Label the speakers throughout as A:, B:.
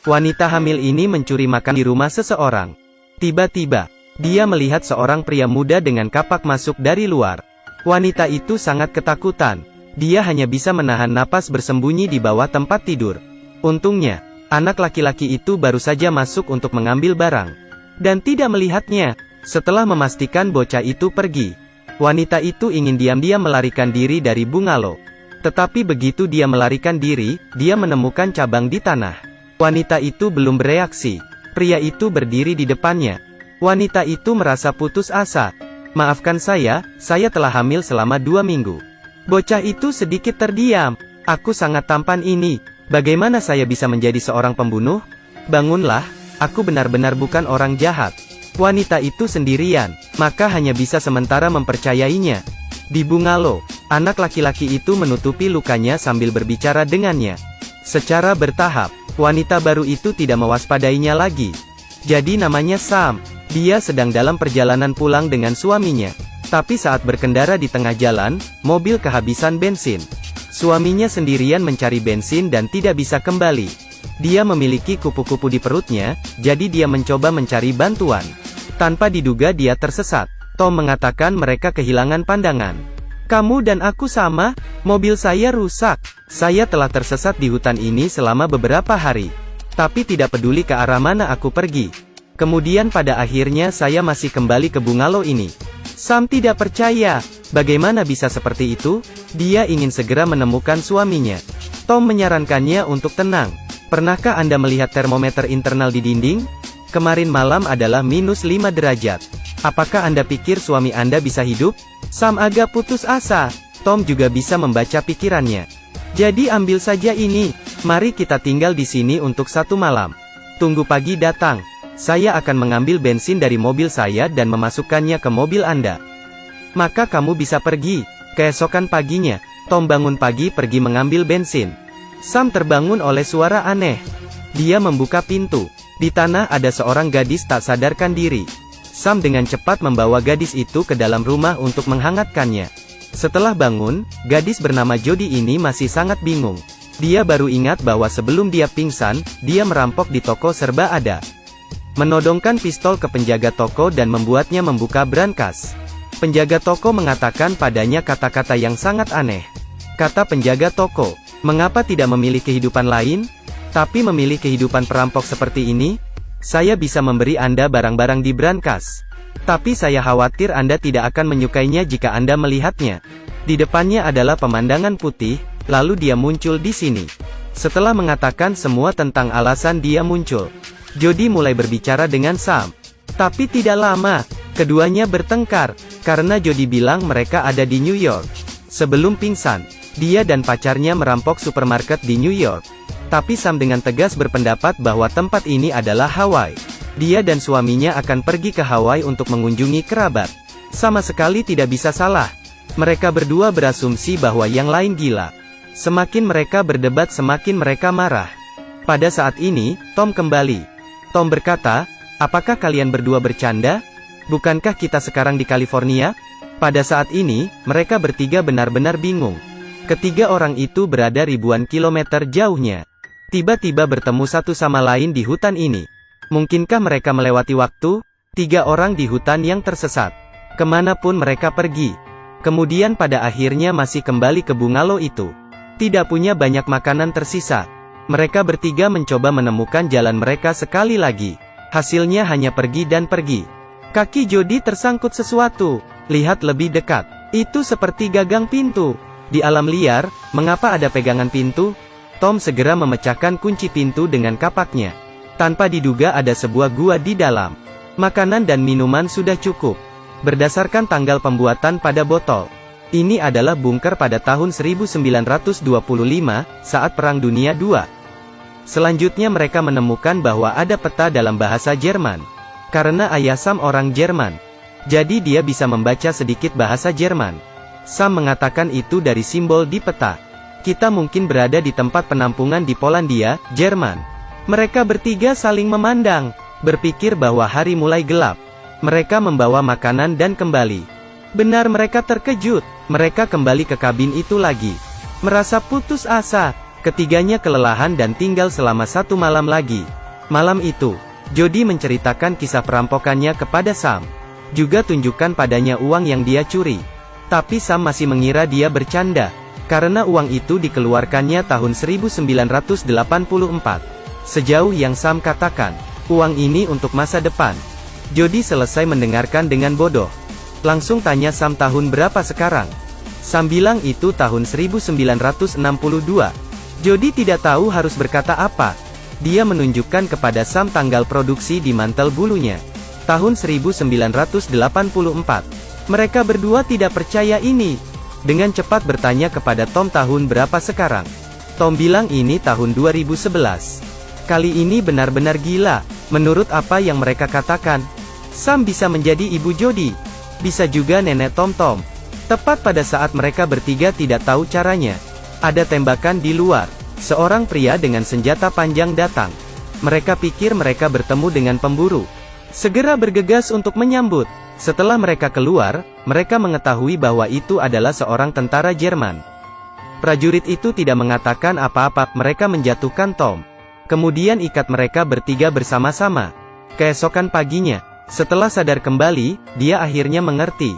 A: Wanita hamil ini mencuri makan di rumah seseorang. Tiba-tiba, dia melihat seorang pria muda dengan kapak masuk dari luar. Wanita itu sangat ketakutan. Dia hanya bisa menahan napas bersembunyi di bawah tempat tidur. Untungnya, anak laki-laki itu baru saja masuk untuk mengambil barang. Dan tidak melihatnya. Setelah memastikan bocah itu pergi, wanita itu ingin diam-diam melarikan diri dari bungalow. Tetapi begitu dia melarikan diri, dia menemukan cabang di tanah. Wanita itu belum bereaksi. Pria itu berdiri di depannya. Wanita itu merasa putus asa. Maafkan saya telah hamil selama 2 minggu. Bocah itu sedikit terdiam. Aku sangat tampan ini. Bagaimana saya bisa menjadi seorang pembunuh? Bangunlah, aku benar-benar bukan orang jahat. Wanita itu sendirian, maka hanya bisa sementara mempercayainya. Di bungalow, anak laki-laki itu menutupi lukanya sambil berbicara dengannya. Secara bertahap, wanita baru itu tidak mewaspadainya lagi. Jadi namanya Sam. Dia sedang dalam perjalanan pulang dengan suaminya. Tapi saat berkendara di tengah jalan, mobil kehabisan bensin. Suaminya sendirian mencari bensin dan tidak bisa kembali. Dia memiliki kupu-kupu di perutnya, jadi dia mencoba mencari bantuan. Tanpa diduga dia tersesat. Tom mengatakan mereka kehilangan pandangan. Kamu dan aku sama, mobil saya rusak. Saya telah tersesat di hutan ini selama beberapa hari. Tapi tidak peduli ke arah mana aku pergi. Kemudian pada akhirnya saya masih kembali ke bungalow ini. Sam tidak percaya. Bagaimana bisa seperti itu? Dia ingin segera menemukan suaminya. Tom menyarankannya untuk tenang. Pernahkah Anda melihat termometer internal di dinding? Kemarin malam adalah -5 derajat. Apakah Anda pikir suami Anda bisa hidup? Sam agak putus asa. Tom juga bisa membaca pikirannya. Jadi ambil saja ini. Mari kita tinggal di sini untuk 1 malam. Tunggu pagi datang. Saya akan mengambil bensin dari mobil saya dan memasukkannya ke mobil Anda. Maka kamu bisa pergi. Keesokan paginya, Tom bangun pagi pergi mengambil bensin. Sam terbangun oleh suara aneh. Dia membuka pintu. Di tanah ada seorang gadis tak sadarkan diri. Sam dengan cepat membawa gadis itu ke dalam rumah untuk menghangatkannya. Setelah bangun, gadis bernama Jody ini masih sangat bingung. Dia baru ingat bahwa sebelum dia pingsan, dia merampok di toko serba ada. Menodongkan pistol ke penjaga toko dan membuatnya membuka brankas. Penjaga toko mengatakan padanya kata-kata yang sangat aneh. Kata penjaga toko, mengapa tidak memilih kehidupan lain? Tapi memilih kehidupan perampok seperti ini? Saya bisa memberi Anda barang-barang di brankas. Tapi saya khawatir Anda tidak akan menyukainya jika Anda melihatnya. Di depannya adalah pemandangan putih, lalu dia muncul di sini. Setelah mengatakan semua tentang alasan dia muncul, Jody mulai berbicara dengan Sam. Tapi tidak lama, keduanya bertengkar, karena Jody bilang mereka ada di New York. Sebelum pingsan, dia dan pacarnya merampok supermarket di New York. Tapi Sam dengan tegas berpendapat bahwa tempat ini adalah Hawaii. Dia dan suaminya akan pergi ke Hawaii untuk mengunjungi kerabat. Sama sekali tidak bisa salah. Mereka berdua berasumsi bahwa yang lain gila. Semakin mereka berdebat semakin mereka marah. Pada saat ini, Tom kembali. Tom berkata, apakah kalian berdua bercanda? Bukankah kita sekarang di California? Pada saat ini, mereka bertiga benar-benar bingung. Ketiga orang itu berada ribuan kilometer jauhnya. Tiba-tiba bertemu satu sama lain di hutan ini. Mungkinkah mereka melewati waktu? 3 orang di hutan yang tersesat. Kemanapun mereka pergi. Kemudian pada akhirnya masih kembali ke bungalow itu. Tidak punya banyak makanan tersisa. Mereka bertiga mencoba menemukan jalan mereka sekali lagi. Hasilnya hanya pergi dan pergi. Kaki Jody tersangkut sesuatu. Lihat lebih dekat. Itu seperti gagang pintu. Di alam liar, mengapa ada pegangan pintu? Tom segera memecahkan kunci pintu dengan kapaknya. Tanpa diduga ada sebuah gua di dalam. Makanan dan minuman sudah cukup. Berdasarkan tanggal pembuatan pada botol, ini adalah bunker pada tahun 1925, saat Perang Dunia II. Selanjutnya mereka menemukan bahwa ada peta dalam bahasa Jerman. Karena ayah Sam orang Jerman, jadi dia bisa membaca sedikit bahasa Jerman. Sam mengatakan itu dari simbol di peta. Kita mungkin berada di tempat penampungan di Polandia, Jerman. Mereka bertiga saling memandang, berpikir bahwa hari mulai gelap. Mereka membawa makanan dan kembali. Benar mereka terkejut, mereka kembali ke kabin itu lagi. Merasa putus asa, Ketiganya kelelahan dan tinggal selama 1 malam lagi. Malam itu, Jody menceritakan kisah perampokannya kepada Sam. Juga tunjukkan padanya uang yang dia curi. Tapi Sam masih mengira dia bercanda, karena uang itu dikeluarkannya tahun 1984. Sejauh yang Sam katakan, uang ini untuk masa depan. Jody selesai mendengarkan dengan bodoh. Langsung tanya Sam tahun berapa sekarang. Sam bilang itu tahun 1962. Jody tidak tahu harus berkata apa. Dia menunjukkan kepada Sam tanggal produksi di mantel bulunya. Tahun 1984. Mereka berdua tidak percaya ini. Dengan cepat bertanya kepada Tom tahun berapa sekarang. Tom bilang ini tahun 2011. Kali ini benar-benar gila. Menurut apa yang mereka katakan, Sam bisa menjadi ibu Jody. Bisa juga nenek Tom. Tepat pada saat mereka bertiga tidak tahu caranya. Ada tembakan di luar. Seorang pria dengan senjata panjang datang. Mereka pikir mereka bertemu dengan pemburu. Segera bergegas untuk menyambut. Setelah mereka keluar, mereka mengetahui bahwa itu adalah seorang tentara Jerman. Prajurit itu tidak mengatakan apa-apa, mereka menjatuhkan Tom. Kemudian ikat mereka bertiga bersama-sama. Keesokan paginya, setelah sadar kembali, dia akhirnya mengerti.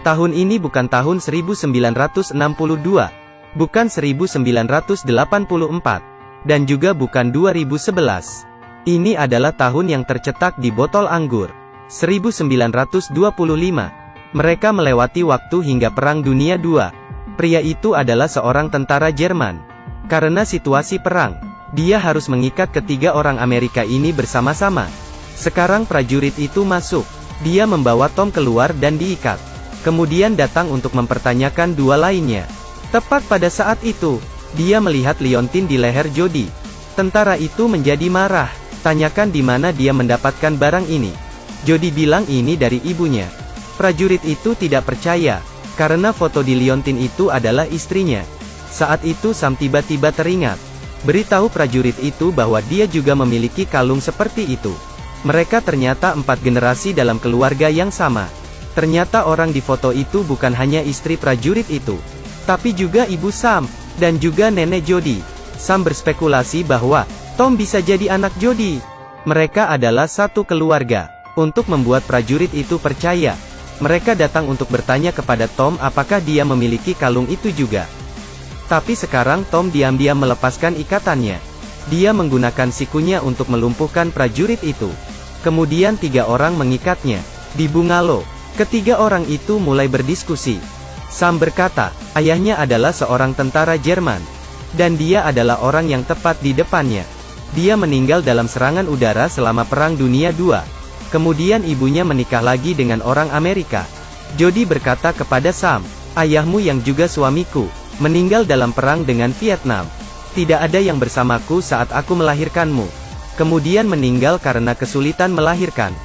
A: Tahun ini bukan tahun 1962. Bukan 1984, dan juga bukan 2011. Ini adalah tahun yang tercetak di botol anggur. 1925. Mereka melewati waktu hingga Perang Dunia II. Pria itu adalah seorang tentara Jerman. Karena situasi perang, dia harus mengikat ketiga orang Amerika ini bersama-sama. Sekarang prajurit itu masuk. Dia membawa Tom keluar dan diikat. Kemudian datang untuk mempertanyakan dua lainnya. Tepat pada saat itu, dia melihat liontin di leher Jody. Tentara itu menjadi marah. Tanyakan di mana dia mendapatkan barang ini. Jody bilang ini dari ibunya. Prajurit itu tidak percaya, karena foto di liontin itu adalah istrinya. Saat itu Sam tiba-tiba teringat. Beritahu prajurit itu bahwa dia juga memiliki kalung seperti itu. Mereka ternyata 4 generasi dalam keluarga yang sama. Ternyata orang di foto itu bukan hanya istri prajurit itu, tapi juga ibu Sam, dan juga nenek Jody. Sam berspekulasi bahwa Tom bisa jadi anak Jody. Mereka adalah satu keluarga. Untuk membuat prajurit itu percaya, mereka datang untuk bertanya kepada Tom apakah dia memiliki kalung itu juga. Tapi sekarang Tom diam-diam melepaskan ikatannya. Dia menggunakan sikunya untuk melumpuhkan prajurit itu. Kemudian 3 orang mengikatnya. Di bungalow, ketiga orang itu mulai berdiskusi. Sam berkata, ayahnya adalah seorang tentara Jerman. Dan dia adalah orang yang tepat di depannya. Dia meninggal dalam serangan udara selama Perang Dunia II. Kemudian ibunya menikah lagi dengan orang Amerika. Jody berkata kepada Sam, ayahmu yang juga suamiku, meninggal dalam perang dengan Vietnam. Tidak ada yang bersamaku saat aku melahirkanmu. Kemudian meninggal karena kesulitan melahirkan.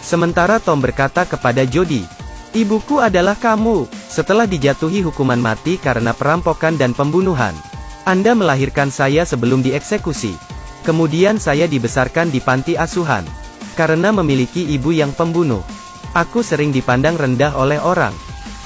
A: Sementara Tom berkata kepada Jody, ibuku adalah kamu, setelah dijatuhi hukuman mati karena perampokan dan pembunuhan. Anda melahirkan saya sebelum dieksekusi. Kemudian saya dibesarkan di panti asuhan. Karena memiliki ibu yang pembunuh. Aku sering dipandang rendah oleh orang.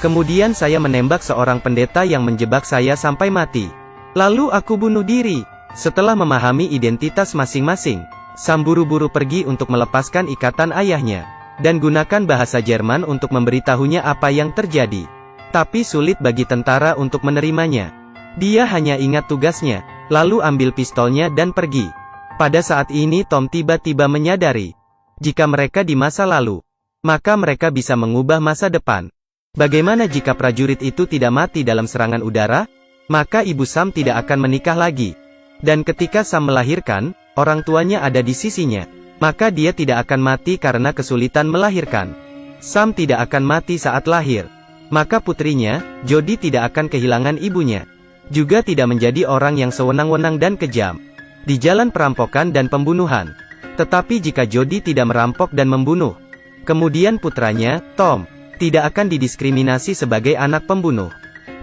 A: Kemudian saya menembak seorang pendeta yang menjebak saya sampai mati. Lalu aku bunuh diri. Setelah memahami identitas masing-masing, Sam buru-buru pergi untuk melepaskan ikatan ayahnya. Dan gunakan bahasa Jerman untuk memberitahunya apa yang terjadi. Tapi sulit bagi tentara untuk menerimanya. Dia hanya ingat tugasnya, lalu ambil pistolnya dan pergi. Pada saat ini Tom tiba-tiba menyadari, jika mereka di masa lalu, maka mereka bisa mengubah masa depan. Bagaimana jika prajurit itu tidak mati dalam serangan udara? Maka ibu Sam tidak akan menikah lagi. Dan ketika Sam melahirkan, orang tuanya ada di sisinya. Maka dia tidak akan mati karena kesulitan melahirkan. Sam tidak akan mati saat lahir. Maka putrinya, Jody tidak akan kehilangan ibunya. Juga tidak menjadi orang yang sewenang-wenang dan kejam. Di jalan perampokan dan pembunuhan. Tetapi jika Jody tidak merampok dan membunuh, kemudian putranya, Tom, tidak akan didiskriminasi sebagai anak pembunuh.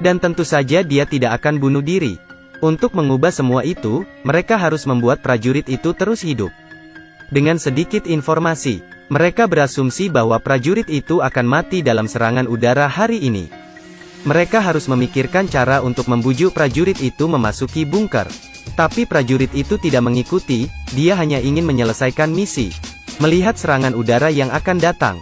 A: Dan tentu saja dia tidak akan bunuh diri. Untuk mengubah semua itu, mereka harus membuat prajurit itu terus hidup. Dengan sedikit informasi, mereka berasumsi bahwa prajurit itu akan mati dalam serangan udara hari ini. Mereka harus memikirkan cara untuk membujuk prajurit itu memasuki bunker. Tapi prajurit itu tidak mengikuti, dia hanya ingin menyelesaikan misi. Melihat serangan udara yang akan datang,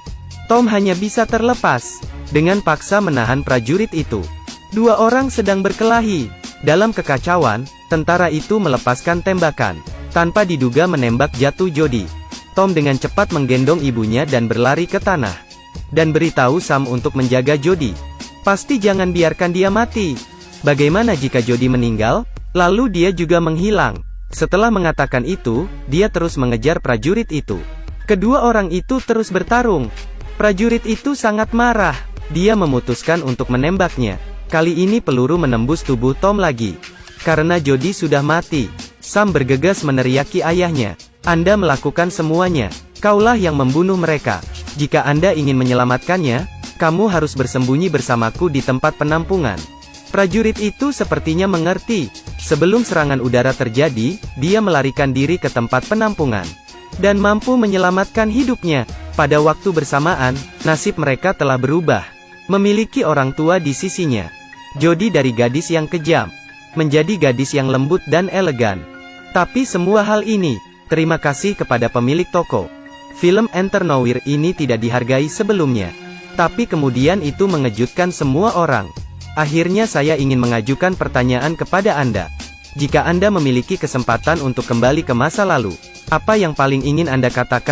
A: Tom hanya bisa terlepas, dengan paksa menahan prajurit itu. Dua orang sedang berkelahi. Dalam kekacauan, tentara itu melepaskan tembakan. Tanpa diduga menembak jatuh Jody. Tom dengan cepat menggendong ibunya dan berlari ke tanah. Dan beritahu Sam untuk menjaga Jody. Pasti jangan biarkan dia mati. Bagaimana jika Jody meninggal? Lalu dia juga menghilang. Setelah mengatakan itu, dia terus mengejar prajurit itu. Kedua orang itu terus bertarung. Prajurit itu sangat marah. Dia memutuskan untuk menembaknya. Kali ini peluru menembus tubuh Tom lagi. Karena Jody sudah mati, Sam bergegas meneriaki ayahnya. Anda melakukan semuanya. Kaulah yang membunuh mereka. Jika Anda ingin menyelamatkannya, kamu harus bersembunyi bersamaku di tempat penampungan. Prajurit itu sepertinya mengerti. Sebelum serangan udara terjadi, dia melarikan diri ke tempat penampungan. Dan mampu menyelamatkan hidupnya. Pada waktu bersamaan, nasib mereka telah berubah. Memiliki orang tua di sisinya. Jody dari gadis yang kejam, menjadi gadis yang lembut dan elegan. Tapi semua hal ini, terima kasih kepada pemilik toko. Film Enter Nowhere ini tidak dihargai sebelumnya. Tapi kemudian itu mengejutkan semua orang. Akhirnya saya ingin mengajukan pertanyaan kepada Anda. Jika Anda memiliki kesempatan untuk kembali ke masa lalu, apa yang paling ingin Anda katakan?